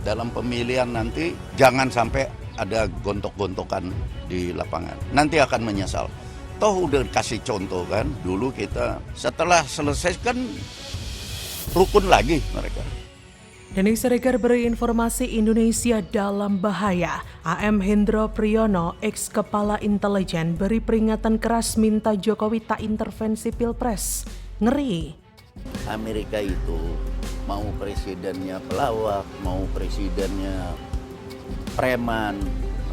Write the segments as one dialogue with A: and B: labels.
A: dalam pemilihan nanti jangan sampai ada gontok-gontokan di lapangan. Nanti akan menyesal. Toh udah kasih contoh kan, dulu kita setelah selesai kan rukun lagi mereka.
B: Denny Siregar beri informasi Indonesia dalam bahaya. AM Hendro Priyono, ex-kepala intelijen, beri peringatan keras minta Jokowi tak intervensi Pilpres. Ngeri.
A: Amerika itu mau presidennya pelawak, mau presidennya preman,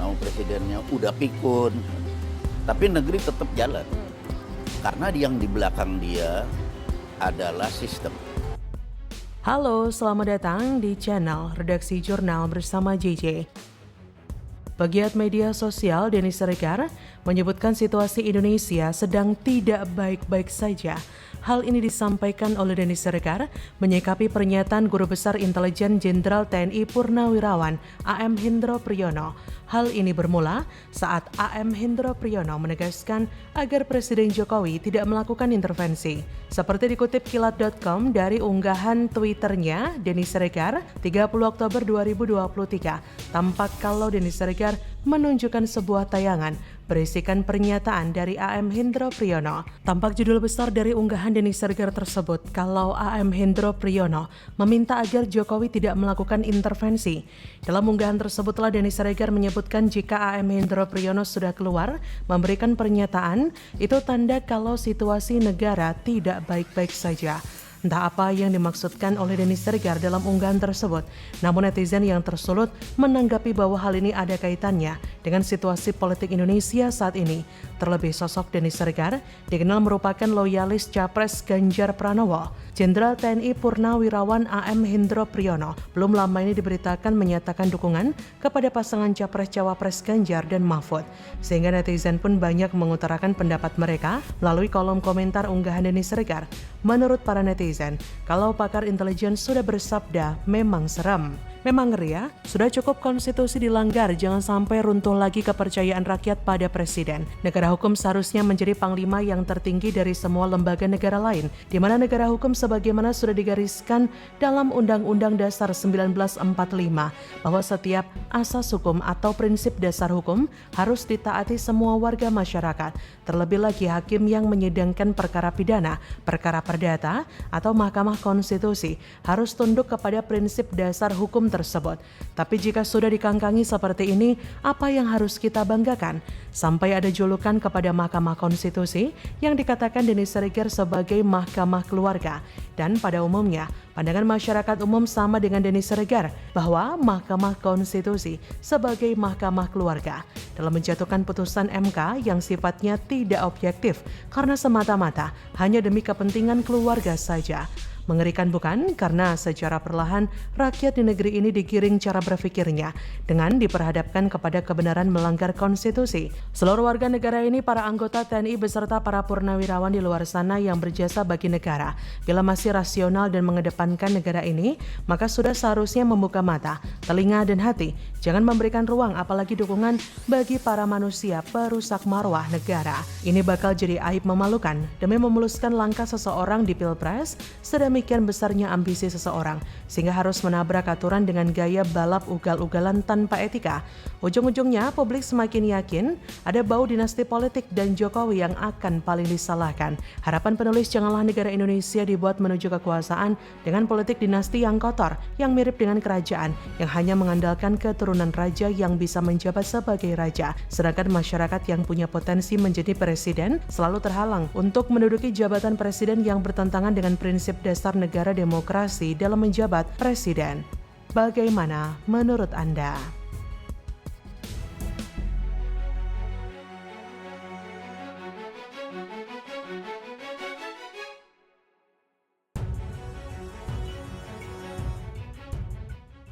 A: mau presidennya udah pikun, tapi negeri tetap jalan. Karena yang di belakang dia adalah sistem.
B: Halo, selamat datang di channel Redaksi Jurnal bersama JJ. Pegiat media sosial Denny Siregar menyebutkan situasi Indonesia sedang tidak baik-baik saja. Hal ini disampaikan oleh Denny Siregar menyikapi pernyataan Guru Besar Intelijen Jenderal TNI Purnawirawan AM Hendro Priyono. Hal ini bermula saat AM Hendro Priyono menegaskan agar Presiden Jokowi tidak melakukan intervensi. Seperti dikutip kilat.com dari unggahan Twitternya Denny Siregar 30 Oktober 2023, tampak kalau Denny Siregar menunjukkan sebuah tayangan berisikan pernyataan dari AM Hendro Priyono. Tampak judul besar dari unggahan Denny Siregar tersebut kalau AM Hendro Priyono meminta agar Jokowi tidak melakukan intervensi. Dalam unggahan tersebutlah Denny Siregar menyebutkan jika AM Hendro Priyono sudah keluar memberikan pernyataan, itu tanda kalau situasi negara tidak baik-baik saja. Entah apa yang dimaksudkan oleh Denny Siregar dalam unggahan tersebut, namun netizen yang tersulut menanggapi bahwa hal ini ada kaitannya dengan situasi politik Indonesia saat ini. Terlebih sosok Denny Siregar dikenal merupakan loyalis Capres Ganjar Pranowo. Jenderal TNI Purnawirawan AM Hendro Priyono belum lama ini diberitakan menyatakan dukungan kepada pasangan Capres-Cawapres Ganjar dan Mahfud. Sehingga netizen pun banyak mengutarakan pendapat mereka melalui kolom komentar unggahan Denny Siregar. Menurut para netizen, kalau pakar intelijen sudah bersabda memang serem. Memang ngeri ya, sudah cukup konstitusi dilanggar, jangan sampai runtuh lagi kepercayaan rakyat pada presiden. Negara hukum seharusnya menjadi panglima yang tertinggi dari semua lembaga negara lain, di mana negara hukum sebagaimana sudah digariskan dalam Undang-Undang Dasar 1945, bahwa setiap asas hukum atau prinsip dasar hukum harus ditaati semua warga masyarakat, terlebih lagi hakim yang menyidangkan perkara pidana, perkara perdata, atau Mahkamah Konstitusi harus tunduk kepada prinsip dasar hukum tersebut. Tapi jika sudah dikangkangi seperti ini, apa yang harus kita banggakan? Sampai ada julukan kepada Mahkamah Konstitusi yang dikatakan Denny Siregar sebagai Mahkamah Keluarga. Dan pada umumnya, pandangan masyarakat umum sama dengan Denny Siregar bahwa Mahkamah Konstitusi sebagai Mahkamah Keluarga dalam menjatuhkan putusan MK yang sifatnya tidak objektif karena semata-mata hanya demi kepentingan keluarga saja. Mengerikan bukan? Karena secara perlahan rakyat di negeri ini digiring cara berpikirnya dengan diperhadapkan kepada kebenaran melanggar konstitusi. Seluruh warga negara ini para anggota TNI beserta para purnawirawan di luar sana yang berjasa bagi negara. Bila masih rasional dan mengedepankan negara ini, maka sudah seharusnya membuka mata, telinga dan hati. Jangan memberikan ruang apalagi dukungan bagi para manusia perusak marwah negara. Ini bakal jadi aib memalukan demi memuluskan langkah seseorang di Pilpres. Sedemikian besarnya ambisi seseorang sehingga harus menabrak aturan dengan gaya balap ugal-ugalan tanpa etika. Ujung-ujungnya publik semakin yakin ada bau dinasti politik dan Jokowi yang akan paling disalahkan. Harapan penulis janganlah negara Indonesia dibuat menuju kekuasaan dengan politik dinasti yang kotor, yang mirip dengan kerajaan, yang hanya mengandalkan keturunan raja yang bisa menjabat sebagai raja. Sedangkan masyarakat yang punya potensi menjadi presiden selalu terhalang untuk menduduki jabatan presiden yang bertentangan dengan prinsip dasar negara demokrasi dalam menjabat presiden. Bagaimana menurut Anda?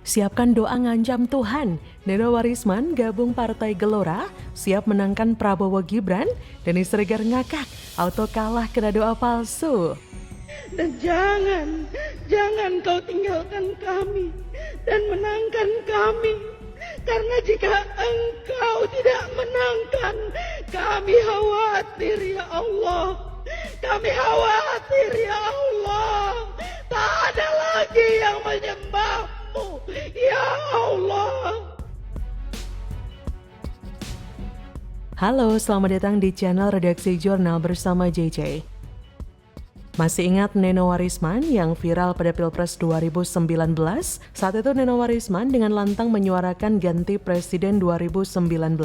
B: Siapkan doa ngancam Tuhan. Nenowarisman gabung Partai Gelora, siap menangkan Prabowo Gibran. Denny Siregar ngakak, auto kalah kena doa palsu.
C: Dan jangan kau tinggalkan kami dan menangkan kami. Karena jika engkau tidak menangkan, kami khawatir ya Allah. Kami khawatir ya Allah. Tak ada lagi yang menyembahmu ya
B: Halo, selamat datang di channel Redaksi Jurnal bersama JJ. Masih ingat Neno Warisman yang viral pada Pilpres 2019? Saat itu Neno Warisman dengan lantang menyuarakan ganti presiden 2019.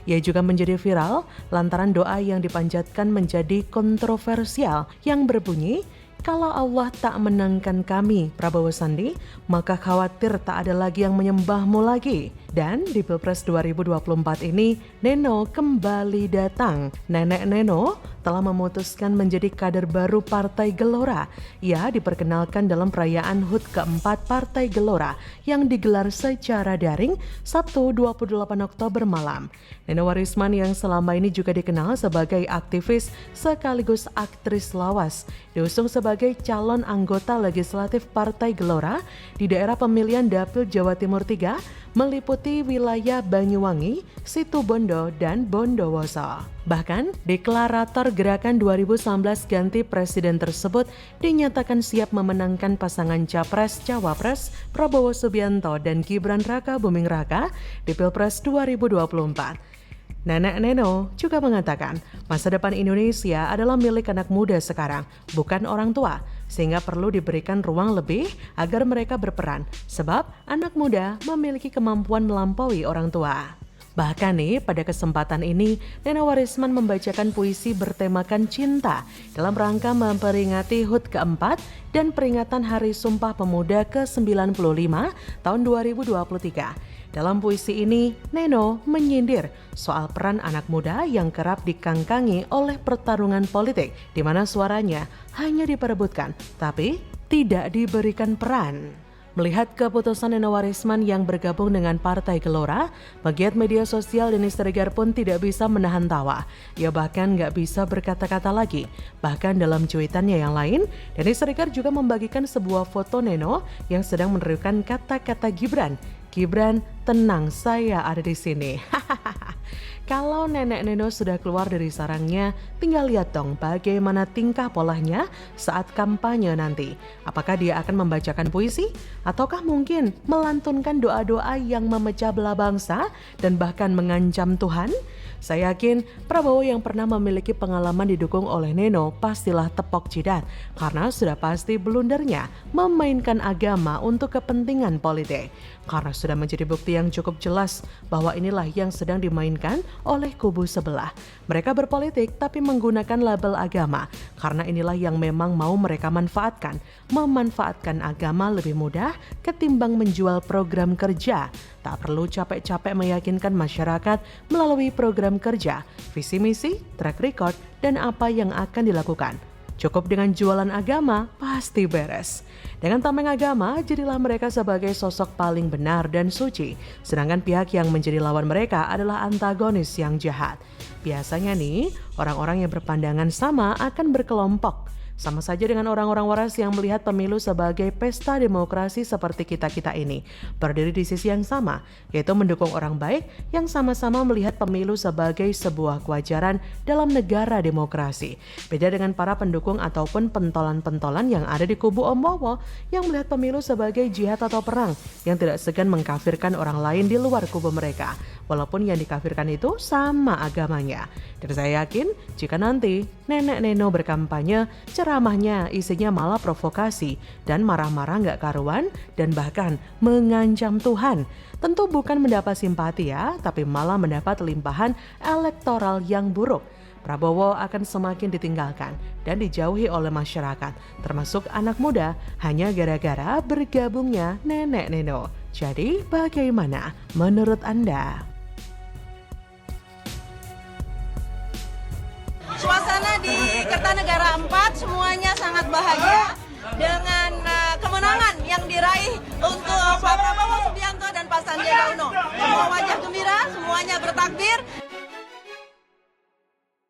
B: Ia juga menjadi viral lantaran doa yang dipanjatkan menjadi kontroversial yang berbunyi, "Kalau Allah tak menangkan kami, Prabowo Sandi, maka khawatir tak ada lagi yang menyembahmu lagi." Dan di Pilpres 2024 ini, Neno kembali datang. Nenek Neno telah memutuskan menjadi kader baru Partai Gelora. Ia diperkenalkan dalam perayaan HUT keempat Partai Gelora yang digelar secara daring Sabtu 28 Oktober malam. Neno Warisman yang selama ini juga dikenal sebagai aktivis sekaligus aktris lawas, diusung sebagai calon anggota legislatif Partai Gelora di daerah pemilihan Dapil Jawa Timur 3 meliputi wilayah Banyuwangi, Situbondo, dan Bondowoso. Bahkan, deklarator gerakan 2019 ganti presiden tersebut dinyatakan siap memenangkan pasangan Capres-Cawapres Prabowo Subianto dan Gibran Raka Buming Raka di Pilpres 2024. Nenek Neno juga mengatakan masa depan Indonesia adalah milik anak muda sekarang, bukan orang tua, sehingga perlu diberikan ruang lebih agar mereka berperan, sebab anak muda memiliki kemampuan melampaui orang tua. Bahkan nih, pada kesempatan ini, Neno Warisman membacakan puisi bertemakan cinta dalam rangka memperingati HUT keempat dan peringatan Hari Sumpah Pemuda ke-95 tahun 2023. Dalam puisi ini, Neno menyindir soal peran anak muda yang kerap dikangkangi oleh pertarungan politik, di mana suaranya hanya diperebutkan, tapi tidak diberikan peran. Melihat keputusan Neno Warisman yang bergabung dengan Partai Gelora, pegiat media sosial Denny Siregar pun tidak bisa menahan tawa. Ia bahkan nggak bisa berkata-kata lagi. Bahkan dalam cuitannya yang lain, Denny Siregar juga membagikan sebuah foto Neno yang sedang menerukan kata-kata Gibran. "Gibran, tenang, saya ada di sini." Kalau nenek Neno sudah keluar dari sarangnya, tinggal lihat dong bagaimana tingkah polanya saat kampanye nanti. Apakah dia akan membacakan puisi? Ataukah mungkin melantunkan doa-doa yang memecah belah bangsa dan bahkan mengancam Tuhan? Saya yakin Prabowo yang pernah memiliki pengalaman didukung oleh Neno pastilah tepok jidat karena sudah pasti blundernya memainkan agama untuk kepentingan politik. Karena sudah menjadi bukti yang cukup jelas bahwa inilah yang sedang dimainkan oleh kubu sebelah. Mereka berpolitik tapi menggunakan label agama karena inilah yang memang mau mereka manfaatkan. Memanfaatkan agama lebih mudah ketimbang menjual program kerja. Tak perlu capek-capek meyakinkan masyarakat melalui program kerja, visi misi, track record, dan apa yang akan dilakukan. Cukup dengan jualan agama, pasti beres. Dengan tameng agama, jadilah mereka sebagai sosok paling benar dan suci. Sedangkan pihak yang menjadi lawan mereka adalah antagonis yang jahat. Biasanya nih, orang-orang yang berpandangan sama akan berkelompok. Sama saja dengan orang-orang waras yang melihat pemilu sebagai pesta demokrasi seperti kita-kita ini. Berdiri di sisi yang sama, yaitu mendukung orang baik yang sama-sama melihat pemilu sebagai sebuah kewajaran dalam negara demokrasi. Beda dengan para pendukung ataupun pentolan-pentolan yang ada di kubu Om Bowo yang melihat pemilu sebagai jihad atau perang yang tidak segan mengkafirkan orang lain di luar kubu mereka. Walaupun yang dikafirkan itu sama agamanya. Dan saya yakin jika nanti nenek Neno berkampanye, ceramahnya isinya malah provokasi dan marah-marah nggak karuan dan bahkan mengancam Tuhan. Tentu bukan mendapat simpati ya, tapi malah mendapat limpahan elektoral yang buruk. Prabowo akan semakin ditinggalkan dan dijauhi oleh masyarakat, termasuk anak muda, hanya gara-gara bergabungnya nenek Neno. Jadi bagaimana menurut Anda?
D: Suasana di Kertanegara 4 semuanya sangat bahagia dengan kemenangan yang diraih untuk Pak Prabowo Subianto dan Pak Sandiaga Uno. Semua wajah gembira, semuanya bertakbir.